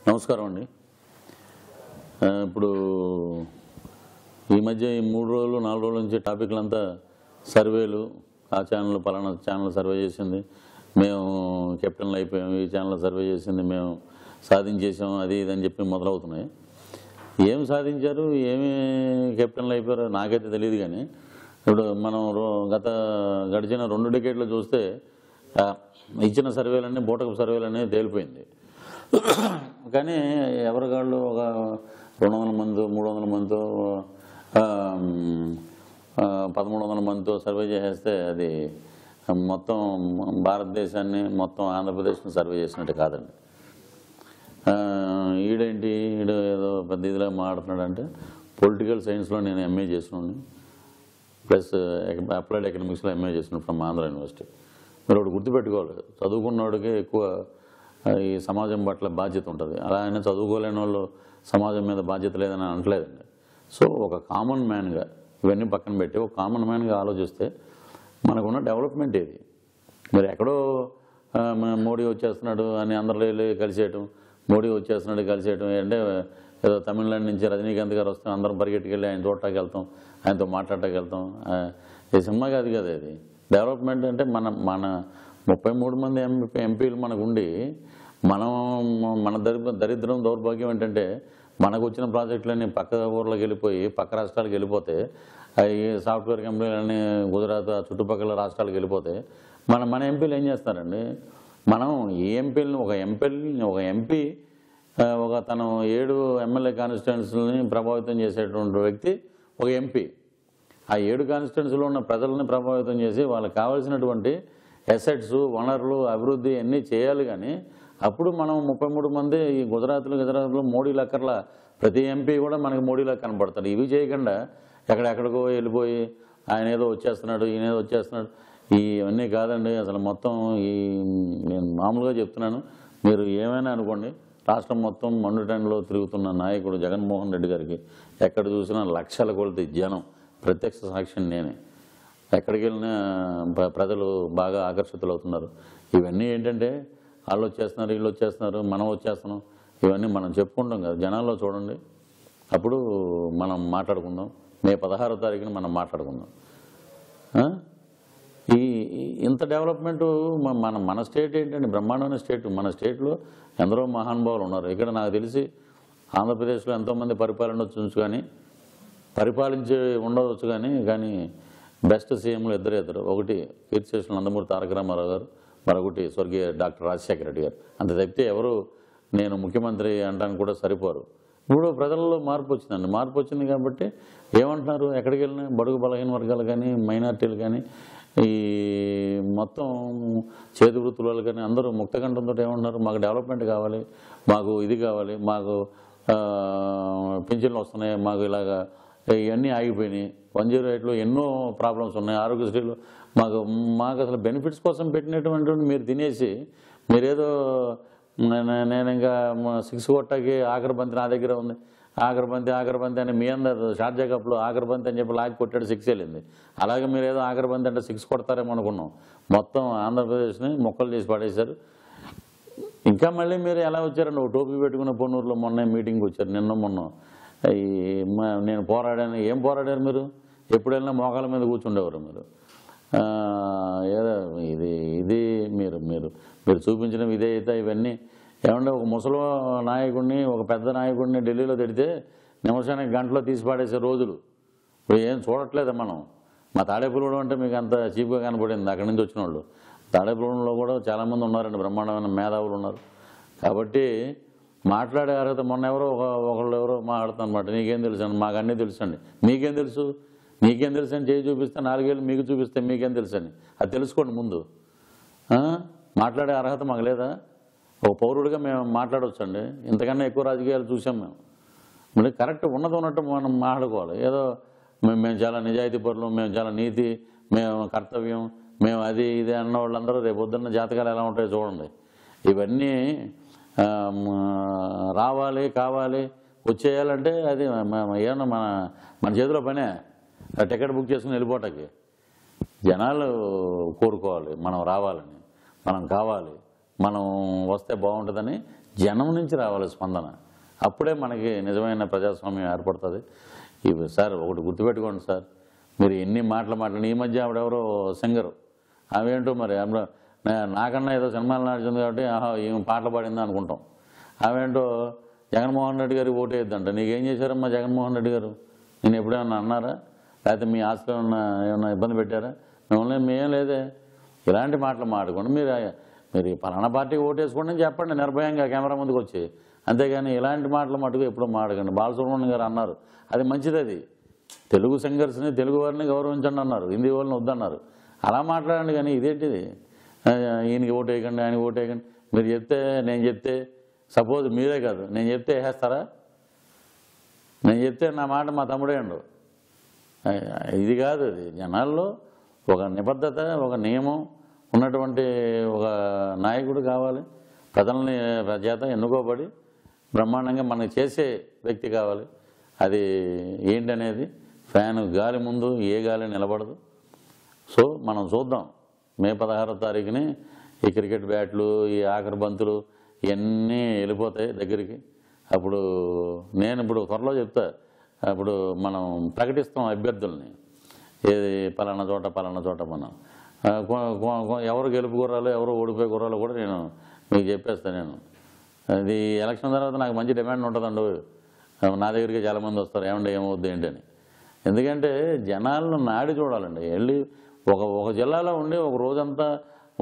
నమస్కారం అండి. ఇప్పుడు ఈ మధ్య ఈ 3 రోజులు 4 రోజుల నుంచి టాపిక్లంతా సర్వేలు, ఆ ఛానల్ పలానా ఛానల్ సర్వే చేసింది, మేము కెప్టెన్లు అయిపోయాం, ఈ ఛానల్ సర్వే చేసింది, మేము సాధించేసాం, అది ఇది అని చెప్పి మొదలవుతున్నాయి. ఏం సాధించారు, ఏమి కెప్టెన్లు అయిపోయారో నాకైతే తెలియదు. కానీ ఇప్పుడు మనం గడిచిన 2 డికేట్లు చూస్తే ఇచ్చిన సర్వేలన్నీ బూటకపు సర్వేలన్నీ తేలిపోయింది. కానీ ఎవరికాళ్ళు ఒక 200 మందితో 300 మందితో 1300 మందితో సర్వే చేసేస్తే అది మొత్తం భారతదేశాన్ని, మొత్తం ఆంధ్రప్రదేశ్ని సర్వే చేసినట్టు కాదండి. ఈడు ఏదో పెద్ద ఇదిలా మాట్లాడుతున్నాడంటే, పొలిటికల్ సైన్స్లో నేను ఎంఏ చేసినాను, ప్లస్ అప్లైడ్ ఎకనామిక్స్లో ఎంఏ చేసినాను ఫ్రమ్ ఆంధ్ర యూనివర్సిటీ. మీరు ఒకటి గుర్తుపెట్టుకోవాలి, చదువుకున్నవాడికి ఎక్కువ ఈ సమాజం పట్ల బాధ్యత ఉంటుంది. అలా అయినా చదువుకోలేని వాళ్ళు సమాజం మీద బాధ్యత లేదని అనట్లేదండి. సో ఒక కామన్ మ్యాన్గా ఇవన్నీ పక్కన పెట్టి ఒక కామన్ మ్యాన్గా ఆలోచిస్తే మనకున్న డెవలప్మెంట్ ఏది? మరి ఎక్కడో మోడీ వచ్చేస్తున్నాడు అని అందరిలో వెళ్ళి కలిసేయటం, మోడీ వచ్చేస్తున్నాడు కలిసేయటం అంటే ఏదో తమిళనాడు నుంచి రజనీకాంత్ గారు వస్తాం, అందరం పరిగెట్టుకెళ్ళి ఆయన చూడటానికి వెళ్తాం, ఆయనతో మాట్లాడటానికి వెళ్తాం. ఈ సినిమా కాదు కదా ఇది. డెవలప్మెంట్ అంటే మన 33 మంది ఎంపీలు మనకు ఉండి మన దరిద్రం దౌర్భాగ్యం ఏంటంటే, మనకు వచ్చిన ప్రాజెక్టులన్నీ పక్క ఊర్లోకి వెళ్ళిపోయి పక్క రాష్ట్రాలకు వెళ్ళిపోతే, అవి సాఫ్ట్వేర్ కంపెనీలన్నీ గుజరాత్ చుట్టుపక్కల రాష్ట్రాలకు వెళ్ళిపోతే మన ఎంపీలు ఏం చేస్తారండి? మనం ఈ ఎంపీలని ఒక ఎంపీ తను 7 ఎమ్మెల్యే కాన్స్టిట్యున్సీలని ప్రభావితం చేసేటువంటి వ్యక్తి ఒక ఎంపీ. ఆ 7 కాన్స్టిట్యున్సీలో ఉన్న ప్రజలని ప్రభావితం చేసి వాళ్ళకి కావాల్సినటువంటి అసెట్స్, వనరులు, అభివృద్ధి అన్నీ చేయాలి. కానీ అప్పుడు మనం 33 మంది ఈ గుజరాత్లో మోడీ లెక్కర్లా ప్రతి ఎంపీ కూడా మనకి మోడీలా కనపడతాడు. ఇవి చేయకుండా ఎక్కడెక్కడికో వెళ్ళిపోయి ఆయన ఏదో వచ్చేస్తున్నాడు, ఈయన ఏదో వచ్చేస్తున్నాడు, ఇవన్నీ కాదండి. అసలు మొత్తం నేను మామూలుగా చెప్తున్నాను, మీరు ఏమైనా అనుకోండి, రాష్ట్రం మొత్తం మండుటెండలో తిరుగుతున్న నాయకుడు జగన్మోహన్ రెడ్డి గారికి ఎక్కడ చూసినా లక్షల కొలది జనం, ప్రత్యక్ష సాక్ష్యం నేనే. ఎక్కడికి వెళ్ళినా ప్రజలు బాగా ఆకర్షితులవుతున్నారు. ఇవన్నీ ఏంటంటే వాళ్ళు వచ్చేస్తున్నారు, వీళ్ళు వచ్చేస్తున్నారు, మనం వచ్చేస్తున్నాం, ఇవన్నీ మనం చెప్పుకుంటాం కదా. జనాల్లో చూడండి, అప్పుడు మనం మాట్లాడుకుందాం. మే 16వ తారీఖున మనం మాట్లాడుకుందాం. ఇంత డెవలప్మెంటు మన స్టేట్ ఏంటంటే బ్రహ్మాండమైన స్టేట్. మన స్టేట్లో ఎందరో మహానుభావులు ఉన్నారు. ఇక్కడ నాకు తెలిసి ఆంధ్రప్రదేశ్లో ఎంతోమంది పరిపాలించి ఉండవచ్చు కానీ బెస్ట్ సీఎంలు ఇద్దరు. ఒకటి కీర్తిశేషులు నందమూరి తారక రామారావు గారు, మరొకటి స్వర్గీయ డాక్టర్ రాజశేఖర రెడ్డి గారు. అంత తప్పితే ఎవరు నేను ముఖ్యమంత్రి అంటానికి కూడా సరిపోరు. ఇప్పుడు ప్రజల్లో మార్పు వచ్చిందండి. మార్పు వచ్చింది కాబట్టి ఏమంటున్నారు, ఎక్కడికి వెళ్ళినా బడుగు బలహీన వర్గాలు కానీ, మైనార్టీలు కానీ, ఈ మొత్తం చేతి వృత్తుల వాళ్ళు కానీ అందరూ ముక్తకంఠంతో ఏమంటున్నారు, మాకు డెవలప్మెంట్ కావాలి, మాకు ఇది కావాలి, మాకు పింఛన్లు వస్తున్నాయి, మాకు ఇలాగా ఇవన్నీ ఆగిపోయినాయి, 108లో ఎన్నో ప్రాబ్లమ్స్ ఉన్నాయి, ఆరోగ్యశ్రీలో మాకు అసలు బెనిఫిట్స్ కోసం పెట్టినటువంటి మీరు తినేసి మీరేదో నేను ఇంకా 6 కొట్టకి ఆఖరిబంతి నా దగ్గర ఉంది, ఆఖరిబంతి అని మీ అందరు షార్జా కప్లో ఆఖరిబంతి అని చెప్పి లాగి కొట్టాడు, 6 వెళ్ళింది. అలాగే మీరు ఏదో ఆఖరిబంతి అంటే 6 కొడతారేమో అనుకున్నాం. మొత్తం ఆంధ్రప్రదేశ్ని మొక్కలు చేసి పడేశారు. ఇంకా మళ్ళీ మీరు ఎలా వచ్చారండి, ఒక టోపీ పెట్టుకున్న పొన్నూరులో మొన్న మీటింగ్కి వచ్చారు, మొన్న నేను పోరాడాను. ఏం పోరాడారు మీరు? ఎప్పుడైనా మోకాల మీద కూర్చుండేవారు మీరు. ఏదో ఇది మీరు చూపించిన విధేయత ఇవన్నీ ఏమంటే, ఒక ముసలి నాయకుడిని, ఒక పెద్ద నాయకుడిని ఢిల్లీలో తిడితే నిమిషానికి గంటలో తీసి పాడేసే రోజులు ఏం చూడట్లేదు మనం. మా తాడేపల్లిగూడెం అంటే మీకు అంత చీప్గా కనపడింది అక్కడి నుంచి వచ్చిన వాళ్ళు. తాడేపల్లిగూడెంలో కూడా చాలామంది ఉన్నారండి, బ్రహ్మాండమైన మేధావులు ఉన్నారు. కాబట్టి మాట్లాడే అర్హత మొన్న ఒకళ్ళు మాట్లాడుతాను అనమాట. నీకేం తెలుసు అండి, మాకు అన్నీ తెలుసు అండి. మీకేం తెలుసు అని చేయి చూపిస్తే 4 ఏళ్ళు మీకు చూపిస్తే మీకేం తెలుసు అని అది తెలుసుకోండి ముందు. మాట్లాడే అర్హత మాకు లేదా? ఒక పౌరుడిగా మేము మాట్లాడవచ్చండి. ఇంతకన్నా ఎక్కువ రాజకీయాలు చూసాం మేము. మరి కరెక్ట్ ఉన్నట్టు మనం మాట్లాడుకోవాలి. ఏదో మేము చాలా నిజాయితీ పరులు, మేము చాలా నీతి, మేము కర్తవ్యం, మేము అది ఇది అన్న వాళ్ళందరూ రేపు పొద్దున్న జాతకాలు ఎలా ఉంటాయో చూడండి. ఇవన్నీ రావాలి, కావాలి, వచ్చేయాలంటే అది ఏమన్నా మన చేతిలో పనే. టికెట్ బుక్ చేసుకుని వెళ్ళిపోవటానికి జనాలు కోరుకోవాలి, మనం రావాలని, మనం కావాలి, మనం వస్తే బాగుంటుందని జనం నుంచి రావాలి స్పందన. అప్పుడే మనకి నిజమైన ప్రజాస్వామ్యం ఏర్పడుతుంది. ఇవి సార్ ఒకటి గుర్తుపెట్టుకోండి సార్, మీరు ఎన్ని మాటలు ఈ మధ్య ఆవిడెవరో సింగరు, ఆమెంటో మరి నాకన్నా ఏదో సినిమాలు నడిచింది కాబట్టి ఈమె పాటలు పాడింది అనుకుంటాం. ఆమెంటో జగన్మోహన్ రెడ్డి గారికి ఓటేద్దంట. నీకేం చేశారమ్మా జగన్మోహన్ రెడ్డి గారు? నేను ఎప్పుడేమన్నా అన్నారా? లేకపోతే మీ ఆస్తిలో ఏమన్నా ఇబ్బంది పెట్టారా? మేమేం లేదే. ఇలాంటి మాటలు మాట్లాడుకోండి. మీరు పలానా పార్టీకి ఓటేసుకోండి అని చెప్పండి నిర్భయంగా కెమెరా ముందుకు వచ్చి. అంతేగాని ఇలాంటి మాటలు మటుకు ఎప్పుడూ మాడకండి. బాలసుబ్రహ్మణ్యం గారు అన్నారు, అది మంచిది. అది తెలుగు సింగర్స్ని, తెలుగు వారిని గౌరవించండి అన్నారు, హిందీ వాళ్ళని వద్దన్నారు. అలా మాట్లాడండి. కానీ ఇదేంటిది, ఈయనకి ఓటు వేయకండి, ఆయనకి ఓటు వేయకండి. మీరు చెప్తే, నేను చెప్తే, సపోజ్ మీరే కాదు నేను చెప్తే వేసేస్తారా? నేను చెప్తే నా మాట మా తమ్ముడే అండు. ఇది కాదు. అది జనాల్లో ఒక నిబద్ధత, ఒక నియమం ఉన్నటువంటి ఒక నాయకుడు కావాలి. ప్రజల్ని చేత ఎన్నుకోబడి బ్రహ్మాండంగా మనకి చేసే వ్యక్తి కావాలి. అది ఏంటనేది ఫ్యాన్ గాలి ముందు ఏ గాలి నిలబడదు. సో మనం చూద్దాం. మే 16వ తారీఖుని ఈ క్రికెట్ బ్యాట్లు, ఈ ఆఖరి బంతులు ఇవన్నీ వెళ్ళిపోతాయి దగ్గరికి. అప్పుడు నేను త్వరలో చెప్తా. అప్పుడు మనం ప్రకటిస్తాం అభ్యర్థుల్ని, ఏది పలానా చోట మనం ఎవరు గెలుపు గుర్రాలు, ఎవరు ఓడిపోయే గుర్రాలు కూడా నేను మీకు చెప్పేస్తాను. నేను అది ఎలక్షన్ తర్వాత నాకు మంచి డిమాండ్ ఉంటుందండి. నా దగ్గరికి చాలామంది వస్తారు, ఏమంటే ఏమవుద్ది ఏంటని. ఎందుకంటే జనాలను నాడి చూడాలండి. వెళ్ళి ఒక జిల్లాలో ఉండి ఒక రోజంతా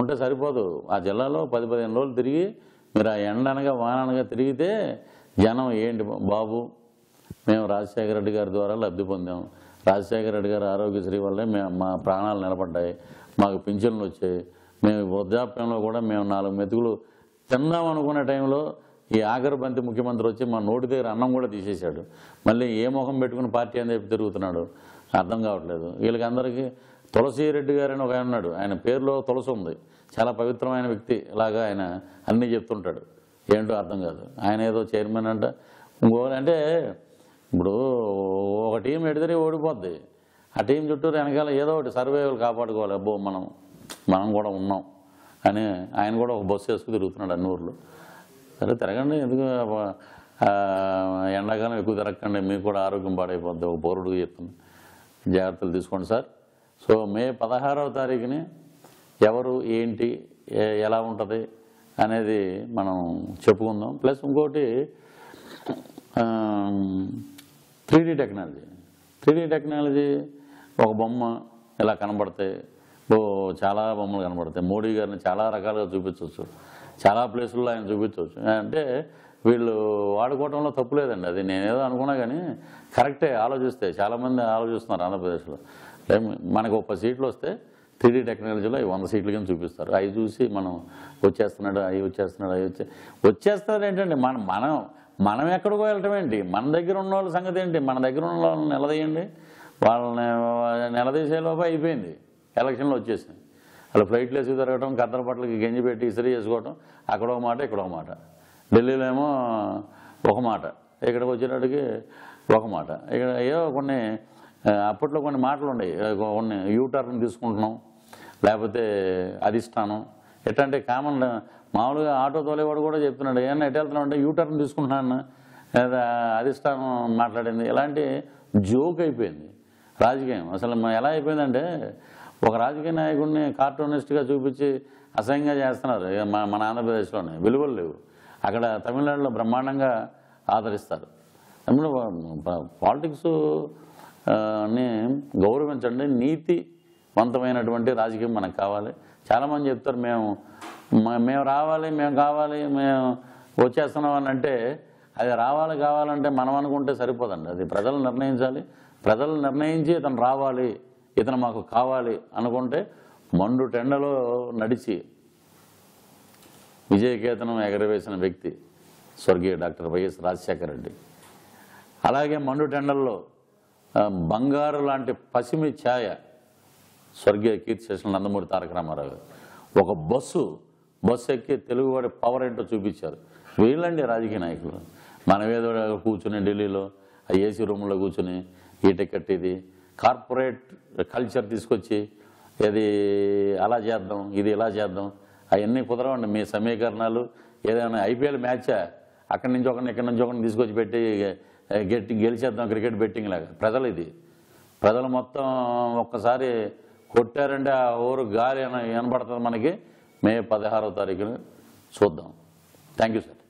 ఉంటే సరిపోదు. ఆ జిల్లాలో 10-15 రోజులు తిరిగి మీరు ఆ ఎండనగా వాననగా తిరిగితే జనం ఏంటి బాబు, మేము రాజశేఖర రెడ్డి గారి ద్వారా లబ్ధి పొందాం, రాజశేఖర రెడ్డి గారి ఆరోగ్యశ్రీ వల్లే మా ప్రాణాలు నిలబడ్డాయి, మాకు పింఛన్లు వచ్చాయి, మేము వృద్ధాప్యంలో కూడా మేము 4 మెతుకులు తిందాం అనుకునే టైంలో ఈ ఆఖరి బంతి ముఖ్యమంత్రి వచ్చి మా నోటి దగ్గర అన్నం కూడా తీసేశాడు. మళ్ళీ ఏ ముఖం పెట్టుకుని పార్టీ అని చెప్పి తిరుగుతున్నాడు అర్థం కావట్లేదు. వీళ్ళకందరికీ తులసిరెడ్డి గారని ఒక ఆయన ఉన్నాడు, ఆయన పేరులో తులసి ఉంది, చాలా పవిత్రమైన వ్యక్తి లాగా ఆయన అన్నీ చెప్తుంటాడు. ఏంటో అర్థం కాదు. ఆయన ఏదో చైర్మన్ అంట, అంటే ఇప్పుడు ఒక టీం ఎడితే ఓడిపోద్ది, ఆ టీం చుట్టూరు వెనకాల ఏదో ఒకటి సర్వైవల్ కాపాడుకోవాలి. అబ్బో మనం కూడా ఉన్నాం అని ఆయన కూడా ఒక బస్సు వేసుకు తిరుగుతున్నాడు అన్ని ఊర్లు. సరే తిరగండి, ఎందుకు ఎండాకాలం ఎక్కువ తిరగకండి, మీకు కూడా ఆరోగ్యం పాడైపోద్ది. ఒక పౌరుడికి చెప్తుంది, జాగ్రత్తలు తీసుకోండి సార్. సో మే 16వ తారీఖుని ఎవరు ఏంటి ఎలా ఉంటుంది అనేది మనం చెప్పుకుందాం. ప్లస్ ఇంకోటి 3D టెక్నాలజీ ఒక బొమ్మ ఇలా కనబడతాయి, చాలా బొమ్మలు కనబడతాయి. మోడీ గారిని చాలా రకాలుగా చూపించవచ్చు, చాలా ప్లేసుల్లో ఆయన చూపించవచ్చు. అంటే వీళ్ళు వాడుకోవడంలో తప్పు లేదండి. అది నేనేదో అనుకున్నా కానీ కరెక్టే. ఆలోచిస్తే చాలామంది ఆలోచిస్తున్నారు ఆంధ్రప్రదేశ్లో. మనకు 10 సీట్లు వస్తే 3D టెక్నాలజీలో 100 సీట్లు కింద చూపిస్తారు. అవి చూసి మనం వచ్చేస్తున్నాడు వచ్చేస్తారు ఏంటండి. మనం ఎక్కడికో వెళ్ళటం ఏంటి? మన దగ్గర ఉన్న వాళ్ళ సంగతి ఏంటి? మన దగ్గర ఉన్న వాళ్ళని నిలదీయండి. వాళ్ళని నిలదీసేలోపు అయిపోయింది, ఎలక్షన్లు వచ్చేసింది. అలా ఫ్లైట్లు వేసి తిరగటం, కద్దర పట్లకి గంజి పెట్టి ఇసిరి చేసుకోవటం, అక్కడ ఒక మాట ఇక్కడ ఒక మాట. ఢిల్లీలో ఏమో ఒక మాట, ఇక్కడికి వచ్చేటట్టుకి ఒక మాట. ఇక్కడ ఏదో కొన్ని అప్పట్లో కొన్ని మాటలు ఉన్నాయి, కొన్ని యూటర్న్ తీసుకుంటున్నాం, లేకపోతే అధిష్టానం ఎట్టంటే కామన్. మామూలుగా ఆటో తోలేవాడు కూడా చెప్తున్నాడు, ఏమన్నా ఎటు వెళ్తున్నావు అంటే యూటర్న్ తీసుకుంటున్నాను, లేదా అధిష్టానం మాట్లాడింది. ఇలాంటి జోక్ అయిపోయింది రాజకీయం. అసలు ఎలా అయిపోయిందంటే ఒక రాజకీయ నాయకుడిని కార్టూనిస్ట్గా చూపించి అసహ్యంగా చేస్తున్నారు. మన ఆంధ్రప్రదేశ్లోనే విలువలు లేవు. అక్కడ తమిళనాడులో బ్రహ్మాండంగా ఆదరిస్తారు. పాలిటిక్స్ ని గౌరవించండి. నీతివంతమైనటువంటి రాజకీయం మనకు కావాలి. చాలామంది చెప్తారు మేము రావాలి, మేము కావాలి, మేము వచ్చేస్తున్నాం అని. అంటే అది కావాలంటే మనం అనుకుంటే సరిపోదండి. అది ప్రజలు నిర్ణయించాలి. ప్రజలు నిర్ణయించి ఇతను రావాలి, ఇతను మాకు కావాలి అనుకుంటే మండు టెండలో నడిచి విజయకేతనం ఎగరవేసిన వ్యక్తి స్వర్గీయ డాక్టర్ వైఎస్ రాజశేఖర రెడ్డి. అలాగే మండు టెండల్లో బంగారు లాంటి పసిమి ఛాయ స్వర్గీయ కీర్తిశేషులు నందమూరి తారక రామారావు గారు. ఒక బస్సు ఎక్కి తెలుగువాడి పవర్ ఏంటో చూపించారు. వీళ్ళండి రాజకీయ నాయకులు. మనమేదో కూర్చుని ఢిల్లీలో ఆ ఏసీ రూమ్లో కూర్చుని ఈ టికెట్ ఇది కార్పొరేట్ కల్చర్ తీసుకొచ్చి ఇది అలా చేద్దాం, ఇది ఇలా చేద్దాం, అవన్నీ కుదరవండి. మీ సమీకరణాలు ఏదైనా ఐపీఎల్ మ్యాచా అక్కడి నుంచి ఒకరిని ఇక్కడి నుంచి ఒకరిని తీసుకొచ్చి పెట్టి గెలిచేద్దాం క్రికెట్ బెట్టింగ్ లాగా. ప్రజలు ఇది ప్రజలు మొత్తం ఒక్కసారి కొట్టారంటే ఆ ఊరు గాలి వినబడుతుంది మనకి. మే 16వ తారీఖున చూద్దాం. Thank you sir.